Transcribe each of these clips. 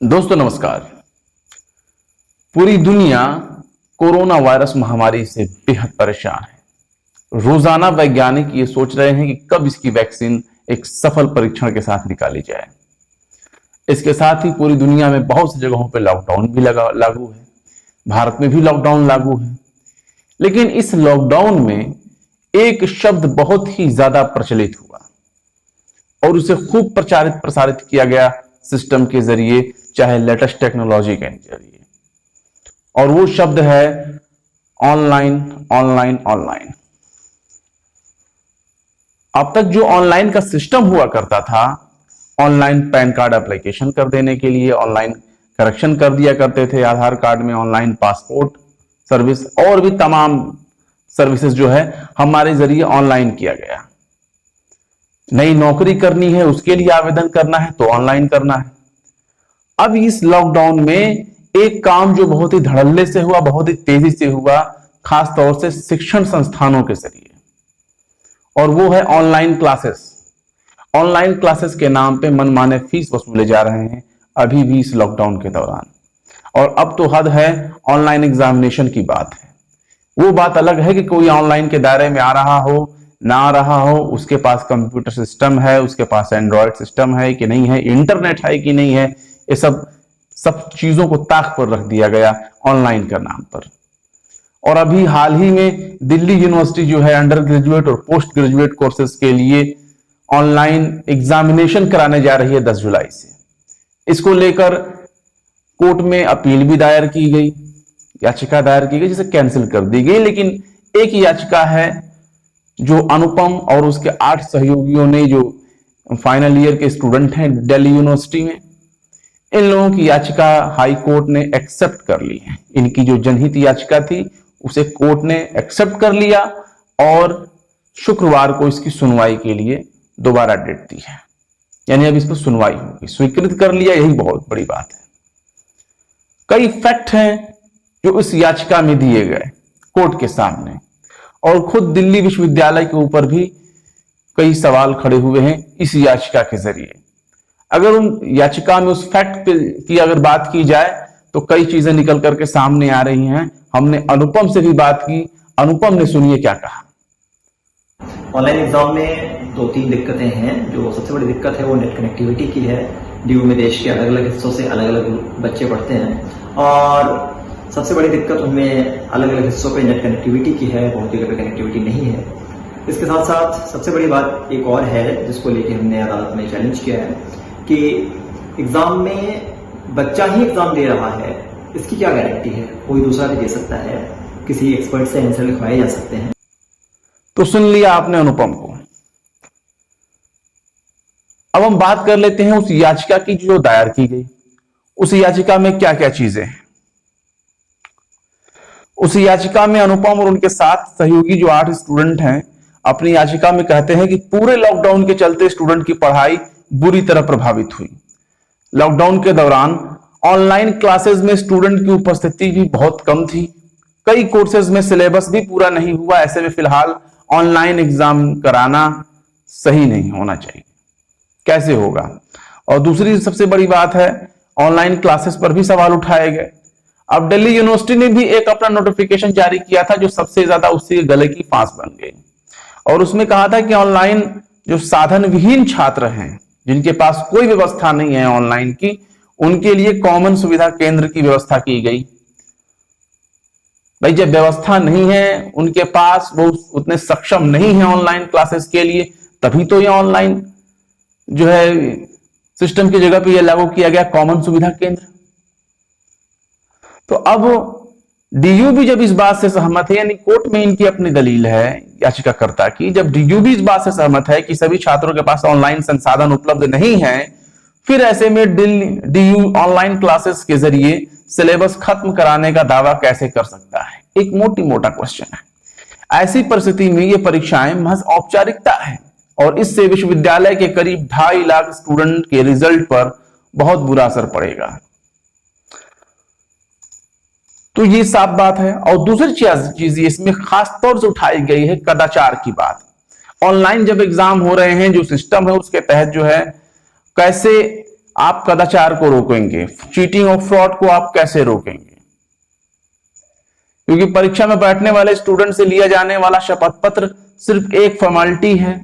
दोस्तों नमस्कार। पूरी दुनिया कोरोना वायरस महामारी से बेहद परेशान है। रोजाना वैज्ञानिक ये सोच रहे हैं कि कब इसकी वैक्सीन एक सफल परीक्षण के साथ निकाली जाए। इसके साथ ही पूरी दुनिया में बहुत सी जगहों पर लॉकडाउन भी लागू है। भारत में भी लॉकडाउन लागू है। लेकिन इस लॉकडाउन में एक शब्द बहुत ही ज्यादा प्रचलित हुआ और उसे खूब प्रचारित प्रसारित किया गया सिस्टम के जरिए, चाहे लेटेस्ट टेक्नोलॉजी के जरिए, और वो शब्द है ऑनलाइन ऑनलाइन ऑनलाइन। अब तक जो ऑनलाइन का सिस्टम हुआ करता था, ऑनलाइन पैन कार्ड एप्लीकेशन कर देने के लिए ऑनलाइन करेक्शन कर दिया करते थे आधार कार्ड में, ऑनलाइन पासपोर्ट सर्विस और भी तमाम सर्विसेज जो है हमारे जरिए ऑनलाइन किया गया। नई नौकरी करनी है, उसके लिए आवेदन करना है तो ऑनलाइन करना है। अब इस लॉकडाउन में एक काम जो बहुत ही धड़ल्ले से हुआ, बहुत ही तेजी से हुआ, खास तौर से शिक्षण संस्थानों के जरिए, और वो है ऑनलाइन क्लासेस। ऑनलाइन क्लासेस के नाम पे मनमाने फीस वसूले जा रहे हैं अभी भी इस लॉकडाउन के दौरान। और अब तो हद है ऑनलाइन एग्जामिनेशन की बात है। वो बात अलग है कि कोई ऑनलाइन के दायरे में आ रहा हो ना आ रहा हो, उसके पास कंप्यूटर सिस्टम है, उसके पास एंड्रॉयड सिस्टम है कि नहीं है, इंटरनेट है कि नहीं है, ये सब चीजों को ताक पर रख दिया गया ऑनलाइन का नाम पर। और अभी हाल ही में दिल्ली यूनिवर्सिटी जो है अंडर ग्रेजुएट और पोस्ट ग्रेजुएट कोर्सेज के लिए ऑनलाइन एग्जामिनेशन कराने जा रही है 10 जुलाई से। इसको लेकर कोर्ट में अपील भी दायर की गई, याचिका दायर की गई, जिसे कैंसिल कर दी गई। लेकिन एक याचिका है जो अनुपम और उसके 8 सहयोगियों ने, जो फाइनल ईयर के स्टूडेंट हैं दिल्ली यूनिवर्सिटी में, इन लोगों की याचिका हाई कोर्ट ने एक्सेप्ट कर ली है। इनकी जो जनहित याचिका थी उसे कोर्ट ने एक्सेप्ट कर लिया और शुक्रवार को इसकी सुनवाई के लिए दोबारा डेट दी है। यानी अब इस पर सुनवाई होगी, स्वीकृत कर लिया, यही बहुत बड़ी बात है। कई फैक्ट हैं जो इस याचिका में दिए गए कोर्ट के सामने, और खुद दिल्ली विश्वविद्यालय के ऊपर भी कई सवाल खड़े हुए हैं इस याचिका के जरिए। अगर उन याचिका में उस फैक्ट की अगर बात की जाए तो कई चीजें निकल करके सामने आ रही हैं। हमने अनुपम से भी बात की, अनुपम ने सुनिए क्या कहा। ऑनलाइन एग्जाम में 2-3 दिक्कतें हैं। जो सबसे बड़ी दिक्कत है वो नेट कनेक्टिविटी की है। ड्यू में देश के अलग अलग हिस्सों से अलग अलग बच्चे पढ़ते हैं और सबसे बड़ी दिक्कत उनमें अलग अलग हिस्सों पे नेट कनेक्टिविटी की है, बहुत जगह पे कनेक्टिविटी नहीं है। इसके साथ साथ सबसे बड़ी बात एक और है जिसको लेके हमने अदालत में चैलेंज किया है कि एग्जाम में बच्चा ही एग्जाम दे रहा है, इसकी क्या गारंटी है? कोई दूसरा भी दे सकता है, किसी एक्सपर्ट से आंसर लिखवाए जा सकते हैं। तो सुन लिया आपने अनुपम को। अब हम बात कर लेते हैं उस याचिका की जो दायर की गई। उस याचिका में क्या क्या चीजें हैं। उस याचिका में अनुपम और उनके साथ सहयोगी जो 8 स्टूडेंट हैं अपनी याचिका में कहते हैं कि पूरे लॉकडाउन के चलते स्टूडेंट की पढ़ाई बुरी तरह प्रभावित हुई। लॉकडाउन के दौरान ऑनलाइन क्लासेस में स्टूडेंट की उपस्थिति भी बहुत कम थी। कई कोर्सेज में सिलेबस भी पूरा नहीं हुआ। ऐसे में फिलहाल ऑनलाइन एग्जाम कराना सही नहीं होना चाहिए। कैसे होगा? और दूसरी सबसे बड़ी बात है, ऑनलाइन क्लासेस पर भी सवाल उठाए गए। अब दिल्ली यूनिवर्सिटी ने भी एक अपना नोटिफिकेशन जारी किया था जो सबसे ज्यादा उससे गले की फांस बन गई, और उसमें कहा था कि ऑनलाइन जो साधन विहीन छात्र हैं, जिनके पास कोई व्यवस्था नहीं है ऑनलाइन की, उनके लिए कॉमन सुविधा केंद्र की व्यवस्था की गई। भाई जब व्यवस्था नहीं है उनके पास, वो उतने सक्षम नहीं है ऑनलाइन क्लासेस के लिए, तभी तो ये ऑनलाइन जो है सिस्टम की जगह पे ये लागू किया गया कॉमन सुविधा केंद्र। तो अब डीयू भी जब इस बात से सहमत है, यानी कोर्ट में इनकी अपनी दलील है याचिकाकर्ता की, जब डीयू भी इस बात से सहमत है कि सभी छात्रों के पास ऑनलाइन संसाधन उपलब्ध नहीं है, फिर ऐसे में डीयू ऑनलाइन क्लासेस के जरिए सिलेबस खत्म कराने का दावा कैसे कर सकता है? एक मोटा क्वेश्चन है। ऐसी परिस्थिति में ये परीक्षाएं महज औपचारिकता है और इससे विश्वविद्यालय के करीब 2.5 लाख स्टूडेंट के रिजल्ट पर बहुत बुरा असर पड़ेगा। तो ये साफ बात है। और दूसरी चीज इसमें खास तौर से उठाई गई है कदाचार की बात। ऑनलाइन जब एग्जाम हो रहे हैं, जो सिस्टम है उसके तहत जो है कैसे आप कदाचार को रोकेंगे, चीटिंग और फ्रॉड को आप कैसे रोकेंगे? क्योंकि परीक्षा में बैठने वाले स्टूडेंट से लिया जाने वाला शपथ पत्र सिर्फ एक फॉर्मेलिटी है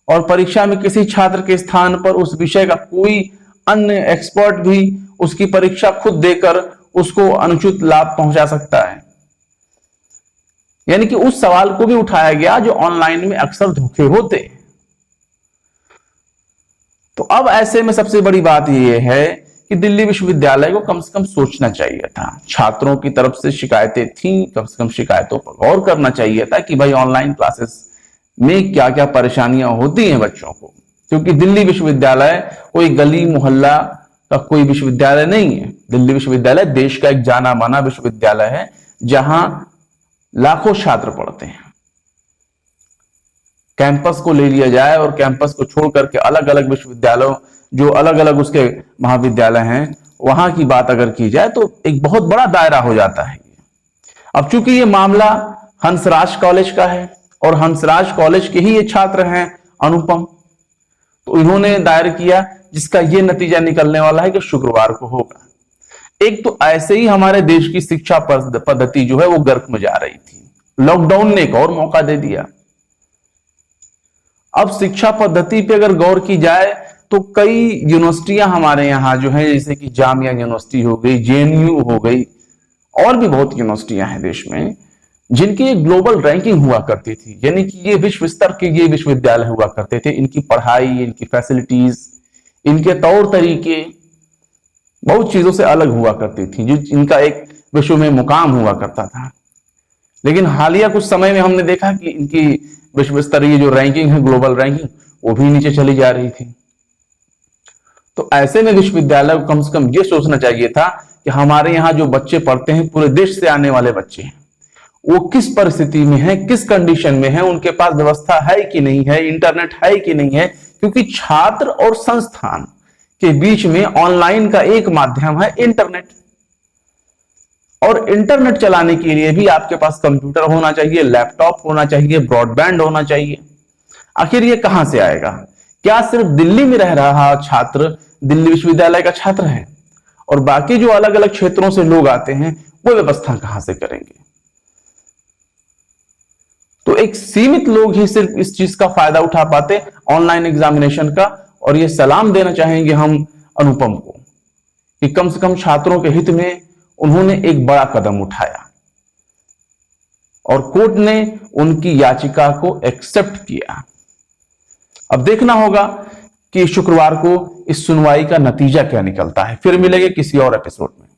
और परीक्षा में किसी छात्र के स्थान पर उस विषय का कोई अन्य एक्सपर्ट भी उसकी परीक्षा खुद देकर उसको अनुचित लाभ पहुंचा सकता है। यानी कि उस सवाल को भी उठाया गया जो ऑनलाइन में अक्सर धोखे होते हैं। तो अब ऐसे में सबसे बड़ी बात यह है कि दिल्ली विश्वविद्यालय को कम से कम सोचना चाहिए था। छात्रों की तरफ से शिकायतें थी, कम से कम शिकायतों पर गौर करना चाहिए था कि भाई ऑनलाइन क्लासेस में क्या क्या परेशानियां होती हैं बच्चों को। क्योंकि दिल्ली विश्वविद्यालय कोई गली मोहल्ला का कोई विश्वविद्यालय नहीं है। दिल्ली विश्वविद्यालय देश का एक जाना माना विश्वविद्यालय है जहां लाखों छात्र पढ़ते हैं। कैंपस को ले लिया जाए और कैंपस को छोड़ करके अलग अलग विश्वविद्यालयों, जो अलग अलग उसके महाविद्यालय हैं, वहां की बात अगर की जाए तो एक बहुत बड़ा दायरा हो जाता है। अब चूंकि ये मामला हंसराज कॉलेज का है और हंसराज कॉलेज के ही ये छात्र हैं अनुपम, तो इन्होंने दायर किया, जिसका ये नतीजा निकलने वाला है कि शुक्रवार को होगा। एक तो ऐसे ही हमारे देश की शिक्षा पद्धति जो है वो गर्क में जा रही थी, लॉकडाउन ने एक और मौका दे दिया। अब शिक्षा पद्धति पे अगर गौर की जाए तो कई यूनिवर्सिटियां हमारे यहाँ जो है, जैसे कि जामिया यूनिवर्सिटी हो गई, जेएनयू हो गई, और भी बहुत यूनिवर्सिटियां हैं देश में जिनकी एक ग्लोबल रैंकिंग हुआ करती थी। यानी कि ये विश्व स्तर के ये विश्वविद्यालय हुआ करते थे। इनकी पढ़ाई, इनकी फैसिलिटीज, इनके तौर तरीके बहुत चीजों से अलग हुआ करती थी, जो इनका एक विश्व में मुकाम हुआ करता था। लेकिन हालिया कुछ समय में हमने देखा कि इनकी विश्व स्तरीय जो रैंकिंग है, ग्लोबल रैंकिंग, वो भी नीचे चली जा रही थी। तो ऐसे में विश्वविद्यालय को कम से कम ये सोचना चाहिए था कि हमारे यहाँ जो बच्चे पढ़ते हैं, पूरे देश से आने वाले बच्चे हैं, वो किस परिस्थिति में है, किस कंडीशन में है, उनके पास व्यवस्था है कि नहीं है, इंटरनेट है कि नहीं है। क्योंकि छात्र और संस्थान के बीच में ऑनलाइन का एक माध्यम है इंटरनेट, और इंटरनेट चलाने के लिए भी आपके पास कंप्यूटर होना चाहिए, लैपटॉप होना चाहिए, ब्रॉडबैंड होना चाहिए। आखिर ये कहां से आएगा? क्या सिर्फ दिल्ली में रह रहा छात्र दिल्ली विश्वविद्यालय का छात्र है और बाकी जो अलग अलग क्षेत्रों से लोग आते हैं वो व्यवस्था कहां से करेंगे? तो एक सीमित लोग ही सिर्फ इस चीज का फायदा उठा पाते ऑनलाइन एग्जामिनेशन का। और ये सलाम देना चाहेंगे हम अनुपम को कि कम से कम छात्रों के हित में उन्होंने एक बड़ा कदम उठाया और कोर्ट ने उनकी याचिका को एक्सेप्ट किया। अब देखना होगा कि शुक्रवार को इस सुनवाई का नतीजा क्या निकलता है। फिर मिलेंगे किसी और एपिसोड में।